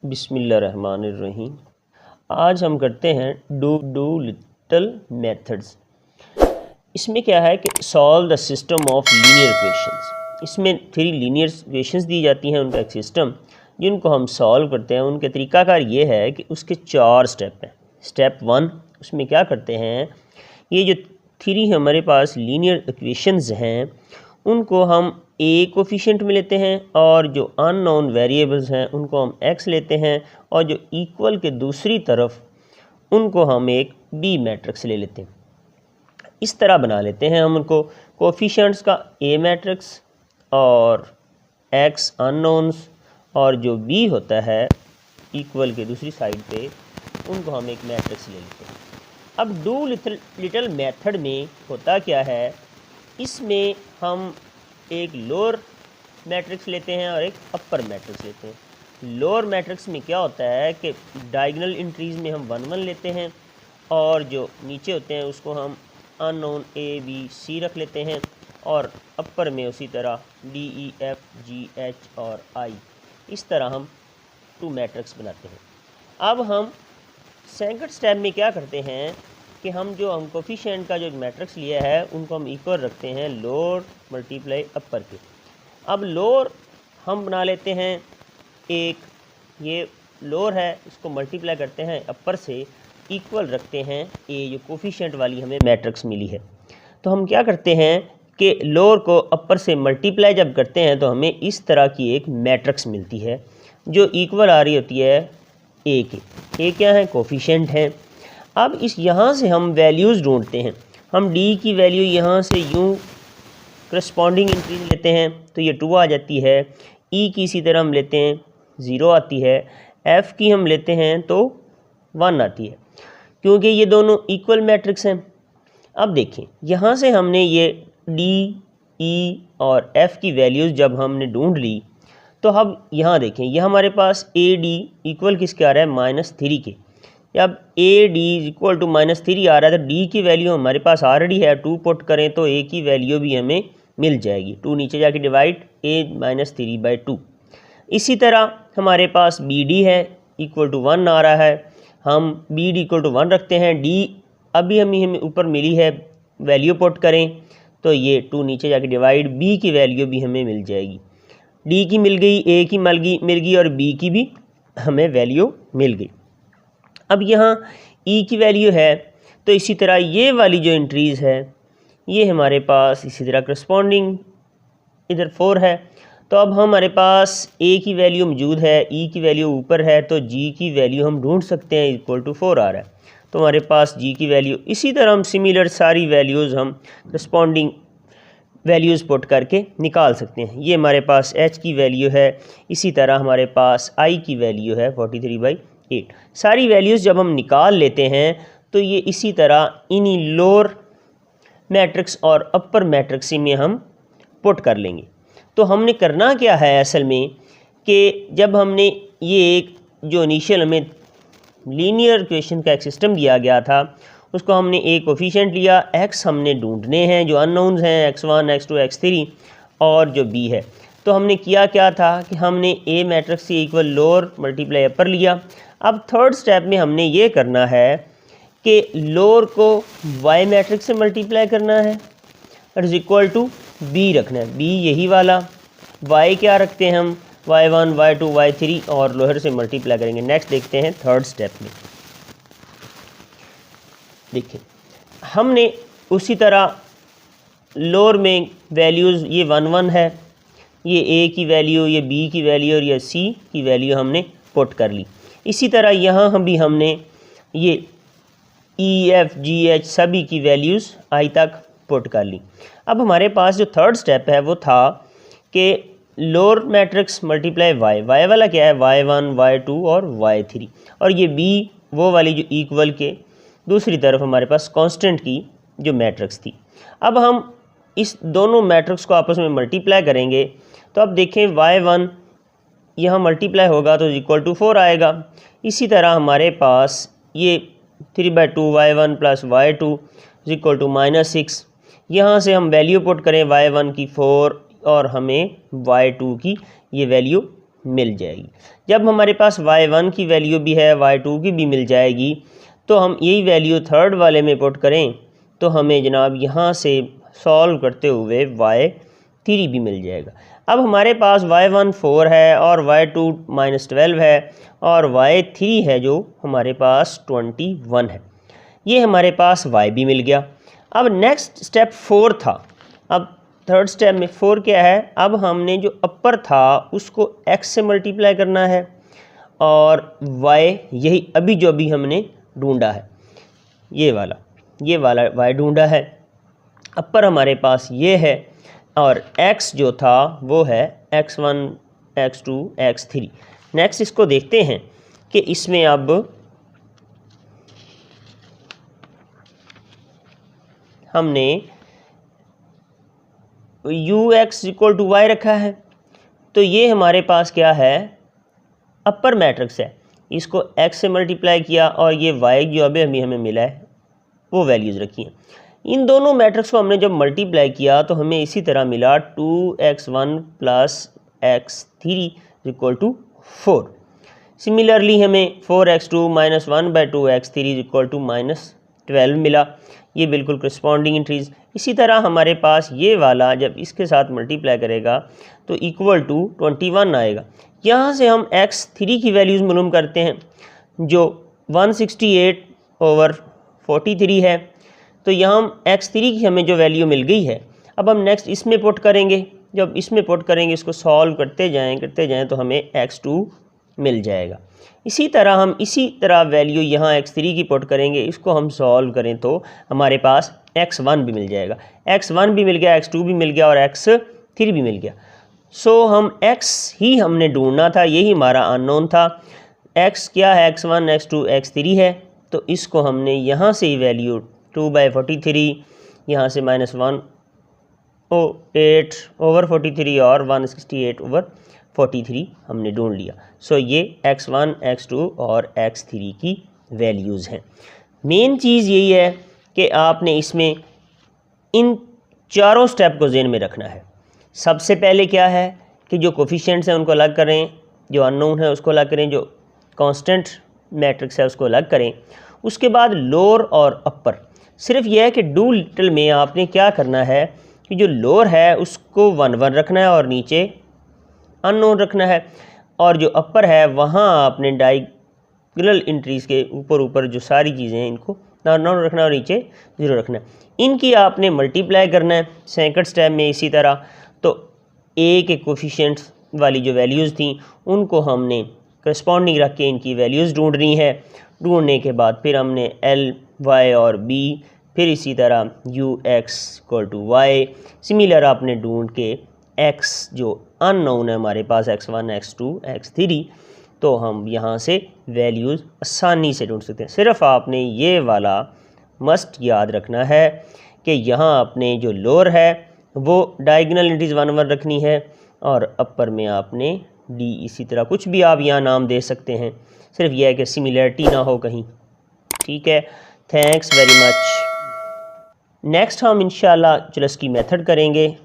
बिस्मिल्लाहिर्रहमानिर्रहीम। आज हम करते हैं डू लिटल मेथड्स। इसमें क्या है कि solve the system of linear equations. इसमें 3 लीनियर इक्वेशंस दी जाती हैं, उनका एक सिस्टम जिनको हम सॉल्व करते हैं। उनके तरीकाकार ये है कि उसके 4 स्टेप हैं। स्टेप 1 उसमें क्या करते हैं, ये जो 3 हमारे पास लीनियर इक्वेशंस हैं उनको हम ए कोफिशिएंट में लेते हैं और जो अननोन वेरिएबल्स हैं उनको हम एक्स लेते हैं और जो इक्वल के दूसरी तरफ उनको हम एक बी मैट्रिक्स ले लेते हैं। इस तरह बना लेते हैं हम उनको कोफिशिएंट्स का ए मैट्रिक्स और एक्स अननोन्स और जो बी होता है इक्वल के दूसरी साइड पे उनको हम एक मैट्रिक्स ले लेते हैं। अब डू लिटल मेथड में होता क्या है, इसमें हम एक लोअर मैट्रिक्स लेते हैं और एक अपर मैट्रिक्स लेते हैं। लोअर मैट्रिक्स में क्या होता है कि डायगोनल एंट्रीज में हम 1 1 लेते हैं और जो नीचे होते हैं उसको हम अननोन ए बी सी रख लेते हैं और अपर में उसी तरह D E F G H और आई, इस तरह हम 2 मैट्रिक्स बनाते हैं। अब हम सेकंड स्टेप में क्या करते हैं कि हम कोफिशिएंट का जो मैट्रिक्स लिया है उनको हम इक्वल रखते हैं लोअर मल्टीप्लाई अपर के। अब लोअर हम बना लेते हैं एक, ये लोअर है इसको मल्टीप्लाई करते हैं अपर से, इक्वल रखते हैं ए जो कोफिशिएंट वाली हमें मैट्रिक्स मिली है। तो हम क्या करते हैं कि लोअर को अपर से मल्टीप्लाई जब करते हैं तो हमें इस तरह की एक मैट्रिक्स मिलती है जो इक्वल आ रही होती है ए के। ए क्या है, कोफिशिएंट हैं। अब इस यहाँ से हम वैल्यूज़ ढूंढते हैं। हम डी की वैल्यू यहाँ से यूँ करस्पॉन्डिंग इंक्रीज लेते हैं तो ये 2 आ जाती है। ई की इसी तरह हम लेते हैं 0 आती है। एफ़ की हम लेते हैं तो 1 आती है, क्योंकि ये दोनों इक्वल मैट्रिक्स हैं। अब देखें यहाँ से हमने ये डी ई और एफ़ की वैल्यूज़ जब हमने ढूंढ ली तो अब यहाँ देखें, यह हमारे पास ए डी इक्वल किसके आ रहा है, -3 के। अब ए डी इक्वल टू -3 आ रहा है तो डी की वैल्यू हमारे पास ऑलरेडी है, 2 पुट करें तो ए की वैल्यू भी हमें मिल जाएगी। 2 नीचे जाके डिवाइड ए -3/2। इसी तरह हमारे पास बी डी है इक्वल टू 1 आ रहा है, हम बी डी इक्वल टू 1 रखते हैं। डी अभी हमें ऊपर मिली है, वैल्यू पुट करें तो ये 2 नीचे जाके डिवाइड बी की वैल्यू भी हमें मिल जाएगी। डी की मिल गई, ए की मिल गई और बी की भी हमें वैल्यू मिल गई। अब यहाँ ई की वैल्यू है तो इसी तरह ये वाली जो एंट्रीज़ है ये हमारे पास इसी तरह करस्पॉन्डिंग इधर 4 है। तो अब हमारे पास ए की वैल्यू मौजूद है, ई की वैल्यू ऊपर है तो जी की वैल्यू हम ढूंढ सकते हैं, इक्वल टू 4 आ रहा है तो हमारे पास जी की वैल्यू। इसी तरह हम सिमिलर सारी वैल्यूज़ हम करस्पॉन्डिंग वैल्यूज़ पुट करके निकाल सकते हैं। ये हमारे पास एच की वैल्यू है, इसी तरह हमारे पास आई की वैल्यू है 43/8। सारी वैल्यूज़ जब हम निकाल लेते हैं तो ये इसी तरह इन्हीं लोअर मैट्रिक्स और अपर मैट्रिक्स में हम पुट कर लेंगे। तो हमने करना क्या है असल में कि जब हमने ये एक जो इनिशियल हमें लीनियर इक्वेशन का एक सिस्टम दिया गया था उसको हमने ए कोफिशिएंट लिया, एक्स हमने ढूंढने हैं जो अननोन्स हैं x1 x2 x3 और जो बी है। तो हमने किया क्या था कि हमने ए मैट्रिक्स से इक्वल लोअर मल्टीप्लाई अपर लिया। अब थर्ड स्टेप में हमने ये करना है कि लोअर को वाई मैट्रिक्स से मल्टीप्लाई करना है और इज इक्वल टू बी रखना है, बी यही वाला। वाई क्या रखते हैं हम, y1 y2 y3 और लोअर से मल्टीप्लाई करेंगे। नेक्स्ट देखते हैं थर्ड स्टेप में। देखिए हमने उसी तरह लोअर में वैल्यूज़ ये 1 1 है, ये ए की वैल्यू, ये बी की वैल्यू और ये सी की वैल्यू हमने पुट कर ली। इसी तरह यहाँ हमने ये ई एफ जी एच सभी की वैल्यूज़ आई तक पुट कर ली। अब हमारे पास जो थर्ड स्टेप है वो था कि lower matrix multiply y, y वाला क्या है y1 y2 और y3 और ये बी वो वाली जो इक्वल के दूसरी तरफ हमारे पास कांस्टेंट की जो मैट्रिक्स थी। अब हम इस दोनों मैट्रिक्स को आपस में मल्टीप्लाई करेंगे तो अब देखें y1 यहाँ मल्टीप्लाई होगा तो इक्वल टू 4 आएगा। इसी तरह हमारे पास ये 3/2 y1 plus y2 equal to -6। यहाँ से हम वैल्यू पुट करें y1 की 4 और हमें y2 की ये वैल्यू मिल जाएगी। जब हमारे पास y1 की वैल्यू भी है, y2 की भी मिल जाएगी, तो हम यही वैल्यू थर्ड वाले में पुट करें तो हमें जनाब यहाँ से सॉल्व करते हुए y3 भी मिल जाएगा। अब हमारे पास y1 4 है और y2 -12 है और y3 है जो हमारे पास 21 है। ये हमारे पास y भी मिल गया। अब नेक्स्ट स्टेप 4 था। अब थर्ड स्टेप में 4 क्या है, अब हमने जो अपर था उसको x से मल्टीप्लाई करना है और y यही अभी हमने ढूंढा है, ये वाला y ढूंढा है। अपर हमारे पास ये है और x जो था वो है x1 x2 x3। नेक्स्ट इसको देखते हैं कि इसमें अब हमने ux इक्वल टू y रखा है, तो ये हमारे पास क्या है, अपर मैट्रिक्स है। इसको x से मल्टीप्लाई किया और ये y जो अभी हमें मिला है वो वैल्यूज़ रखी हैं। इन दोनों मैट्रिक्स को हमने जब मल्टीप्लाई किया तो हमें इसी तरह मिला 2x1 plus x3 equal to 4। Similarly हमें 4x2 minus 1/2 x3 equal to -12 मिला। ये बिल्कुल करस्पॉन्डिंग इंट्रीज। इसी तरह हमारे पास ये वाला जब इसके साथ मल्टीप्लाई करेगा तो इक्वल टू 21 आएगा। यहाँ से हम x3 की वैल्यूज़ मालूम करते हैं जो 168/43 है। तो यहाँ हम x3 की हमें जो वैल्यू मिल गई है, अब हम नेक्स्ट इसमें पुट करेंगे। जब इसमें पुट करेंगे, इसको सॉल्व करते जाएं तो हमें x2 मिल जाएगा। इसी तरह वैल्यू यहाँ x3 की पुट करेंगे, इसको हम सॉल्व करें तो हमारे पास x1 भी मिल जाएगा। x1 भी मिल गया, x2 भी मिल गया और x3 भी मिल गया। सो हम x ही हमने ढूंढना था, यही हमारा अननोन था। x क्या है, x1 x2 x3 है। तो इसको हमने यहाँ से ही वैल्यू 2/43 यहाँ से -108/43 और 168/43 हमने ढूंढ लिया। सो ये x1 x2 और x3 की वैल्यूज़ हैं। मेन चीज़ यही है कि आपने इसमें इन चारों स्टेप को ज़हन में रखना है। सबसे पहले क्या है कि जो कोफिशिएंट्स हैं उनको अलग करें, जो अननोन है उसको अलग करें, जो कांस्टेंट मैट्रिक्स है उसको अलग करें। उसके बाद लोअर और अपर। सिर्फ यह है कि डू लिटल में आपने क्या करना है कि जो लोअर है उसको 1 1 रखना है और नीचे अननोन रखना है, और जो अपर है वहाँ आपने डायगोनल एंट्रीज़ के ऊपर जो सारी चीज़ें हैं इनको अननोन रखना है और नीचे 0 रखना है। इनकी आपने मल्टीप्लाई करना है सेकंड स्टेप में। इसी तरह तो ए के कोफिशिएंट्स वाली जो वैल्यूज़ थी उनको हमने करस्पॉन्डिंग रख के इनकी वैल्यूज़ ढूंढनी है। ढूंढने के बाद फिर हमने एल वाई और बी, फिर इसी तरह u x equal to y. Similar आपने ढूंढ के एक्स जो अननोन है हमारे पास x1 x2 x3, तो हम यहाँ से वैल्यूज़ आसानी से ढूंढ सकते हैं। सिर्फ आपने ये वाला मस्ट याद रखना है कि यहाँ आपने जो लोअर है वो डायगोनल एंट्रीज 1 1 रखनी है और अपर में आपने डी, इसी तरह कुछ भी आप यहाँ नाम दे सकते हैं। सिर्फ यह है कि सिमिलरिटी ना हो कहीं। ठीक है, थैंक्स वेरी मच। नेक्स्ट हम इंशाल्लाह चलो इसकी मेथड करेंगे।